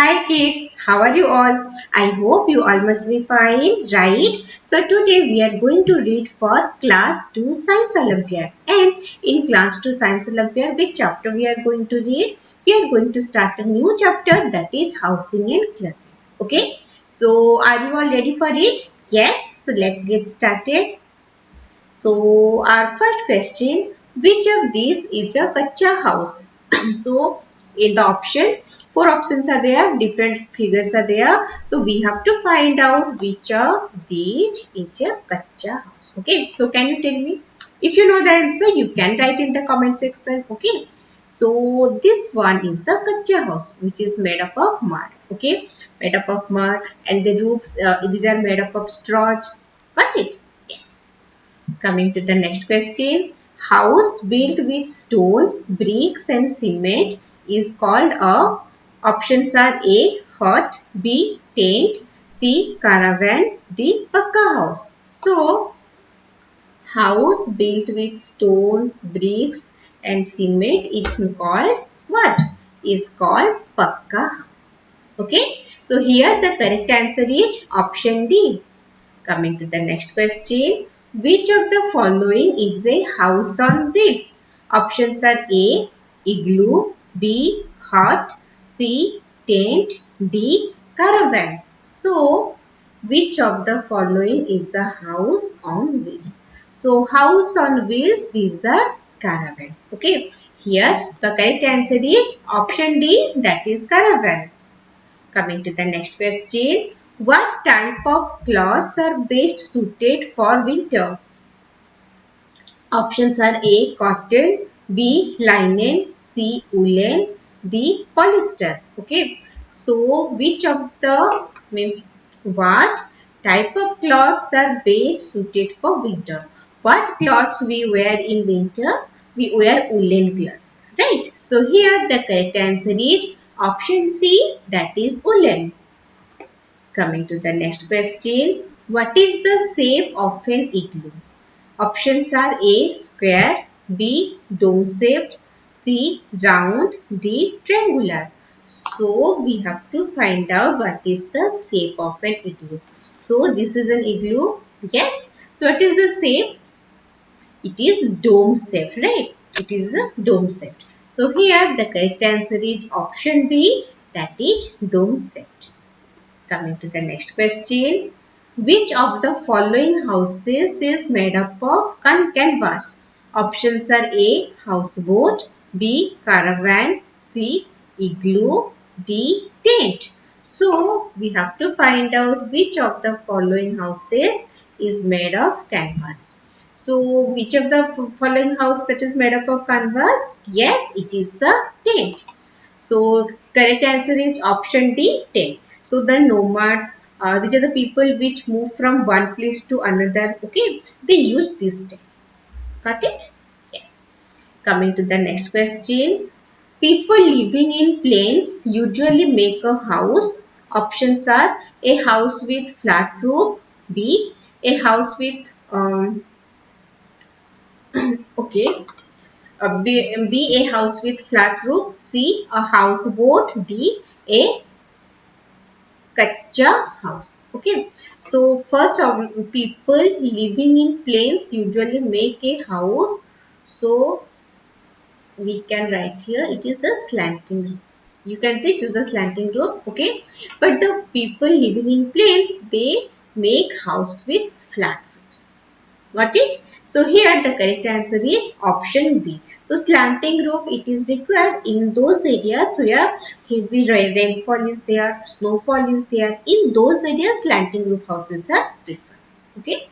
Hi kids, how are you all? I hope you all must be fine, right? So today we are going to read for class 2 Science Olympiad. And in class 2 Science Olympiad, which chapter we are going to read? We are going to start a new chapter, that is housing and clothing. Okay? So are you all ready for it? Yes? So let's get started. So our first question, which of these is a kacha house? So in the option, four options are there, different figures are there. So we have to find out which of these is a kacha house. Okay, so can you tell me? If you know the answer, you can write in the comment section. Okay, so this one is the kacha house, which is made up of mud. Okay, made up of mud, and the roofs, these are made up of straw. Got it? Yes. Coming to the next question. House built with stones, bricks and cement is called a. Options are A. Hut, B. Tent, C. Caravan, D. Pakka house. So, house built with stones, bricks and cement is called what? Is called Pakka house. Okay. So, here the correct answer is option D. Coming to the next question. Which of the following is a house on wheels? Options are A. Igloo, B. Hut, C. Tent, D. Caravan. So, which of the following is a house on wheels? So, house on wheels, these are caravan. Okay. Here's the correct answer is option D, that is caravan. Coming to the next question. What type of clothes are best suited for winter? Options are A. Cotton, B. Linen, C. Woolen, D. Polyester. Okay. So, which of the means what type of clothes are best suited for winter? What clothes we wear in winter? We wear woolen clothes. Right. So, here the correct answer is option C, that is woolen. Coming to the next question. What is the shape of an igloo? Options are A. Square, B. Dome shaped, C. Round, D. Triangular. So we have to find out what is the shape of an igloo. So this is an igloo. Yes. So what is the shape? It is dome shaped, right? It is a dome shaped. So here the correct answer is option B, that is dome shaped. Coming to the next question. Which of the following houses is made up of canvas? Options are A. Houseboat, B. Caravan, C. Igloo, D. Tent. So, we have to find out which of the following houses is made of canvas. So, which of the following house that is made up of canvas? Yes, it is the tent. So, correct answer is option D, tent. So, the nomads, these are the people which move from one place to another. Okay, they use these tents. Got it? Yes. Coming to the next question. People living in plains usually make a house. Options are a house with flat roof, B, a house with okay, B, a house with flat roof, C, a houseboat, D, a kacha house. Okay, so first of people living in plains usually make a house. So we can write here it is the slanting roof. You can see it is the slanting roof. Okay, but the people living in plains, they make house with flat roofs. Got it? So here the correct answer is option B. So slanting roof, it is required in those areas where heavy rainfall is there, snowfall is there. In those areas, slanting roof houses are preferred. Okay?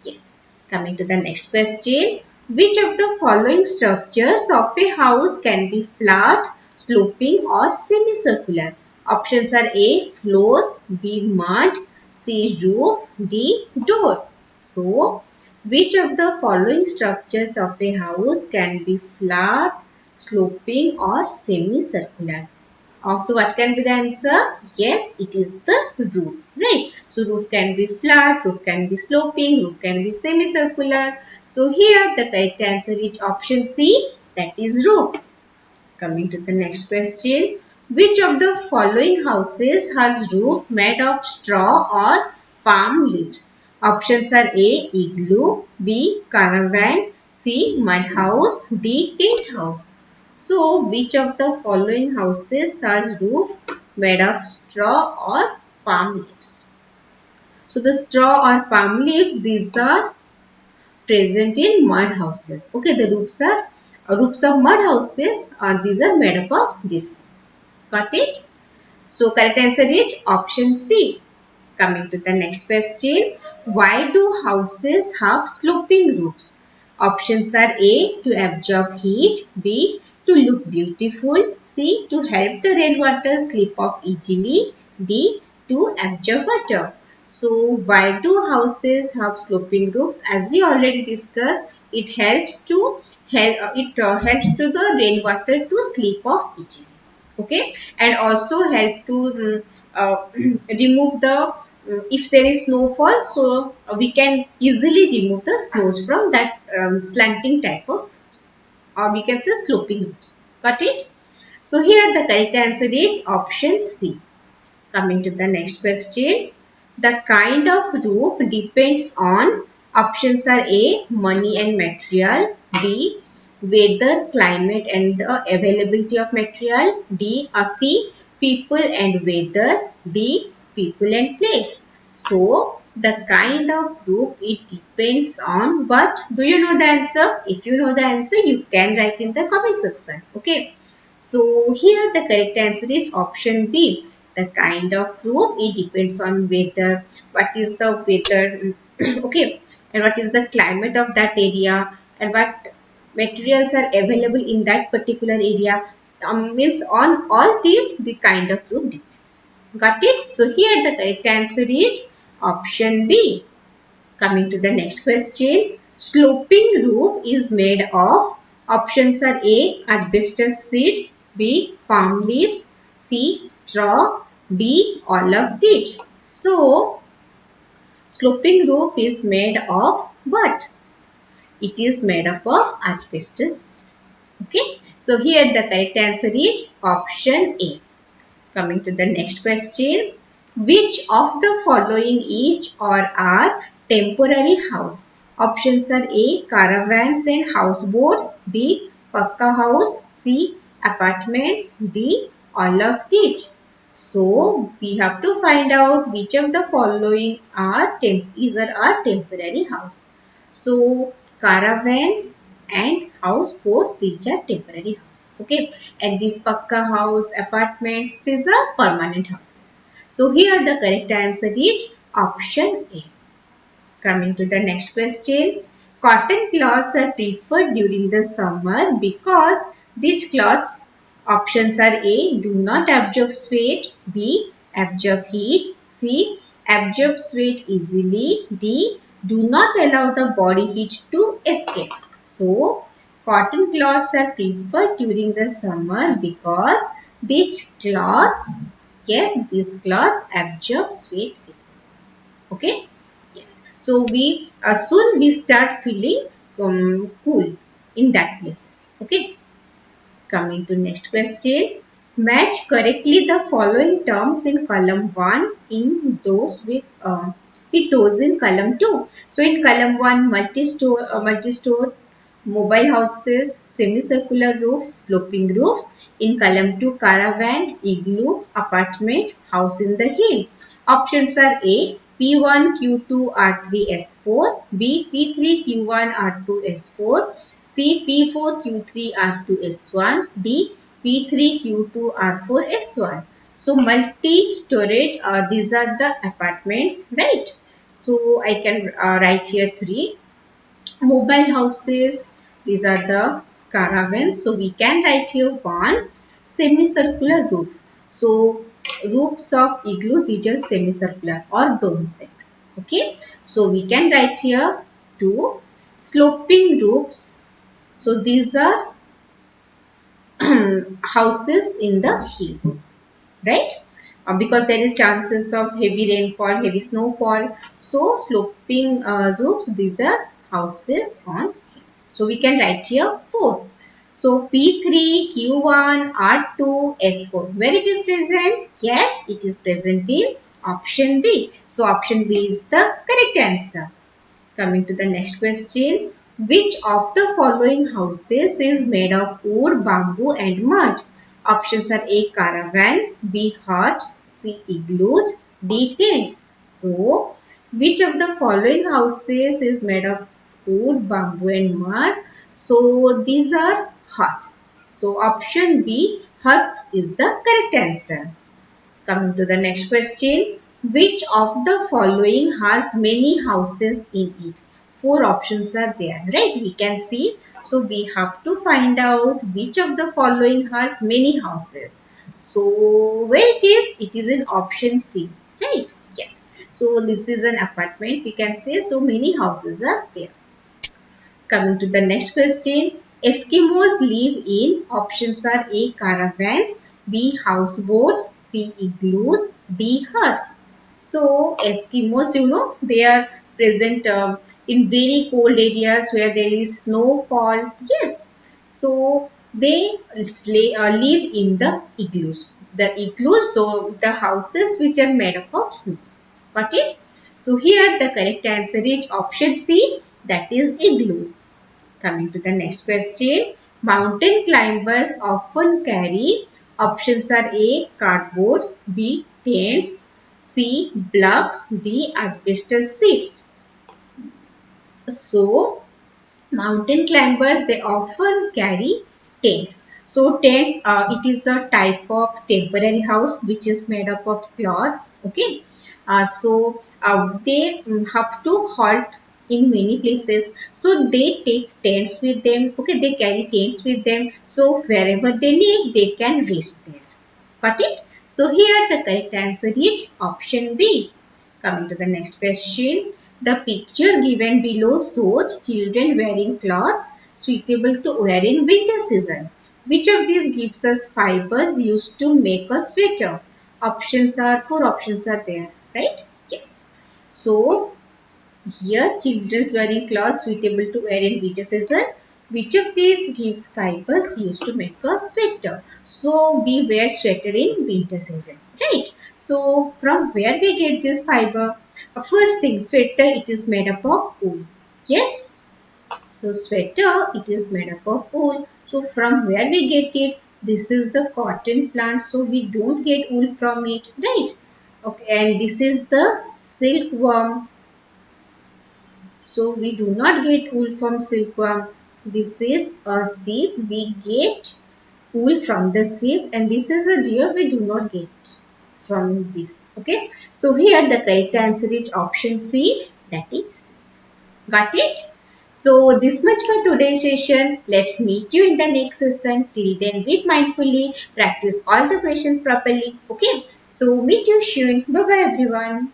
Yes. Coming to the next question. Which of the following structures of a house can be flat, sloping or semicircular? Options are A. Floor, B. Mud, C. Roof, D. Door. So, which of the following structures of a house can be flat, sloping or semicircular? So what can be the answer? Yes, it is the roof, right? So roof can be flat, roof can be sloping, roof can be semicircular. So here the correct answer is option C, that is roof. Coming to the next question. Which of the following houses has roof made of straw or palm leaves? Options are A. Igloo, B. Caravan, C. Mud house, D. Tent house. So, which of the following houses has roof made of straw or palm leaves? So, the straw or palm leaves, these are present in mud houses. Okay, the roofs of mud houses. These are made up of these things. Got it? So correct answer is option C. Coming to the next question. Why do houses have sloping roofs? Options are A. To absorb heat. B. To look beautiful. C. To help the rainwater slip off easily. D. To absorb water. So why do houses have sloping roofs? As we already discussed, it helps to helps to the rainwater to slip off easily. Okay, and also help to remove the if there is snowfall, so we can easily remove the snows from that slanting type of roofs, or we can say sloping roofs. Got it? So here the correct answer is option C. Coming to the next question. The kind of roof depends on options are A. Money and material. B. Weather, climate and the availability of material. D. C. People and weather. D. People and place. So, the kind of roof, it depends on what? Do you know the answer? If you know the answer, you can write in the comment section. Okay. So here the correct answer is option B. The kind of roof, it depends on weather, what is the weather, okay, and what is the climate of that area, and what materials are available in that particular area. Means on all these, the kind of roof depends. Got it? So here the correct answer is option B. Coming to the next question. Sloping roof is made of, options are A. Asbestos sheets, B. Palm leaves, C. Straw, D. All of these. So, sloping roof is made of what? It is made up of asbestos sheets. Okay. So, here the correct answer is option A. Coming to the next question. Which of the following is or are temporary house? Options are A. Caravans and houseboats. B. Pakka house. C. Apartments. D. All of these. So, we have to find out which of the following are temporary house. So, caravans and houseboats, these are temporary house. Okay, and these pakka house, apartments, these are permanent houses. So here the correct answer is option A. Coming to the next question. Cotton cloths are preferred during the summer because these cloths, options are A. Do not absorb sweat. B. Absorb heat. C. Absorb sweat easily. D. Do not allow the body heat to escape. So, cotton cloths are preferred during the summer because these cloths, yes, these cloths absorb sweat easily. Okay. Yes. So we soon we start feeling cool in that places. Okay. Coming to next question. Match correctly the following terms in column 1 in those with those in column 2. So in column 1, multi-store, mobile houses, semicircular roofs, sloping roofs. In column 2, caravan, igloo, apartment, house in the hill. Options are A. P1, Q2, R3, S4. B. P3, Q1, R2, S4. C. P4, Q3, R2, S1. D. P3, Q2, R4, S1. So, multi-storage, these are the apartments, right? So, I can write here 3. Mobile houses, these are the caravans. So, we can write here 1. Semicircular roof. So, roofs of igloo, these are semicircular or dome set. Okay. So, we can write here 2. Sloping roofs. So, these are houses in the hill, right? Because there is chances of heavy rainfall, heavy snowfall. So, sloping roofs, these are houses on hill. So, we can write here 4. So P3, Q1, R2, S4. Where it is present? Yes, it is present in option B. So option B is the correct answer. Coming to the next question. Which of the following houses is made of wood, bamboo and mud? Options are A. Caravan, B. Huts, C. Igloos, D. Tents. So, which of the following houses is made of wood, bamboo and mud? So, these are huts. So, option B, huts is the correct answer. Coming to the next question. Which of the following has many houses in it? Four options are there, right? We can see. So we have to find out which of the following has many houses. So where it is? It is in option C, right? Yes. So this is an apartment, we can say. So many houses are there. Coming to the next question. Eskimos live in options are A. Caravans, B. Houseboats, C. Igloos, D. Huts. So Eskimos, they are present in very cold areas where there is snowfall. Yes. So they live in the igloos. The igloos, though the houses which are made up of snows. Got it? So here the correct answer is option C, that is igloos. Coming to the next question. Mountain climbers often carry options are A. Cardboards, B. Tents, C. Blocks, D. Asbestos sheets. So mountain climbers, they often carry tents. So tents, it is a type of temporary house which is made up of cloths. Okay. They have to halt in many places. So they take tents with them. Okay. They carry tents with them. So wherever they need, they can rest there. Got it? So here the correct answer is option B. Coming to the next question. The picture given below shows children wearing clothes suitable to wear in winter season. Which of these gives us fibers used to make a sweater? Four options are there, right? Yes. So here children's wearing clothes suitable to wear in winter season. Which of these gives fibers used to make a sweater? So we wear sweater in winter season, right? So from where we get this fiber? First thing, sweater, it is made up of wool. Yes. So sweater, it is made up of wool. So from where we get it? This is the cotton plant. So we don't get wool from it, right? Okay, and this is the silkworm. So we do not get wool from silkworm. This is a sheep. We get wool from the sheep, and this is a deer. We do not get from this. Okay. So here the correct answer is option C. That is, got it? So this much for today's session. Let's meet you in the next session. Till then, read mindfully, practice all the questions properly. Okay. So meet you soon. Bye bye everyone.